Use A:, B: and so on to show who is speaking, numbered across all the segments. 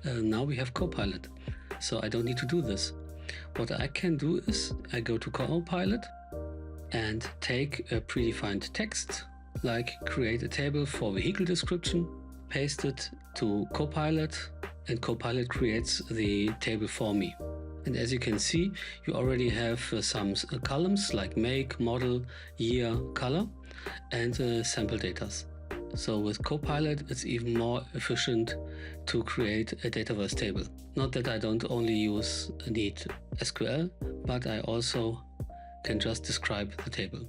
A: now we have Copilot. So I don't need to do this. What I can do is I go to Copilot and take a predefined text, like create a table for vehicle description, paste it to Copilot, and Copilot creates the table for me. And as you can see, you already have some columns like make, model, year, color, and sample data. So with Copilot, it's even more efficient to create a Dataverse table. Not that I don't only need SQL, but I also can just describe the table.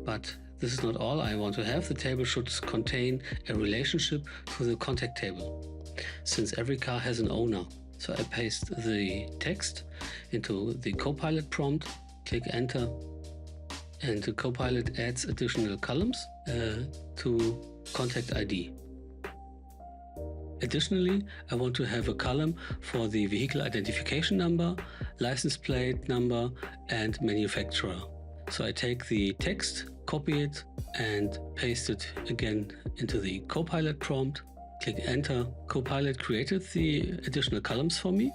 A: But this is not all I want to have. The table should contain a relationship to the contact table, since every car has an owner. So I paste the text into the Copilot prompt, click enter, and the Copilot adds additional columns to contact ID. Additionally, I want to have a column for the vehicle identification number, license plate number, and manufacturer. So I take the text, copy it, and paste it again into the Copilot prompt. Click enter. Copilot created the additional columns for me.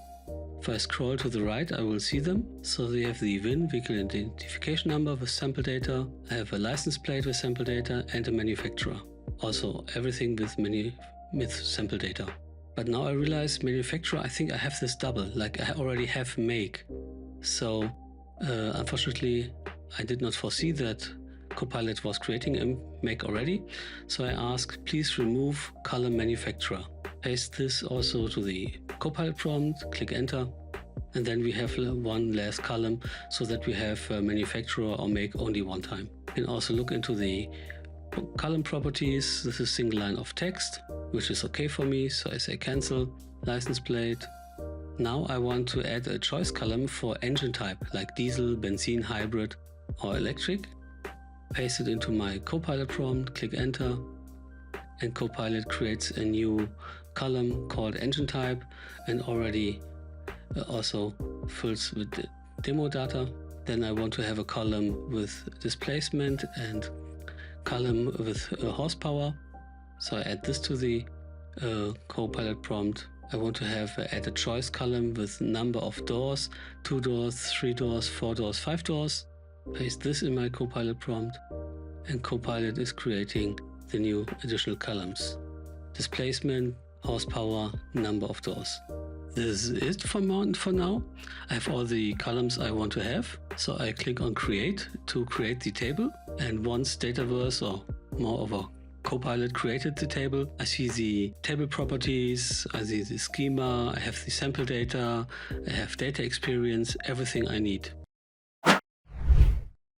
A: If I scroll to the right, I will see them. So they have the VIN, vehicle identification number with sample data. I have a license plate with sample data and a manufacturer. Also everything with sample data. But now I realize manufacturer, I think I have this double, like I already have make. So unfortunately, I did not foresee that Copilot was creating a make already. So I ask, please remove column manufacturer. Paste this also to the Copilot prompt, click enter. And then we have one last column so that we have manufacturer or make only one time. You can also look into the column properties. This is single line of text, which is okay for me. So I say cancel, license plate. Now I want to add a choice column for engine type, like diesel, benzene, hybrid, or electric. Paste it into my Copilot prompt, click enter, and Copilot creates a new column called engine type and already also fills with the demo data. Then I want to have a column with displacement and column with horsepower. So I add this to the Copilot prompt. I want to have add a choice column with number of doors, 2 doors, 3 doors, 4 doors, 5 doors. Paste this in my Copilot prompt, and Copilot is creating the new additional columns. Displacement, horsepower, number of doors. This is it for now. I have all the columns I want to have. So I click on create to create the table. And once Dataverse or more of a Copilot created the table, I see the table properties, I see the schema, I have the sample data, I have data experience, everything I need.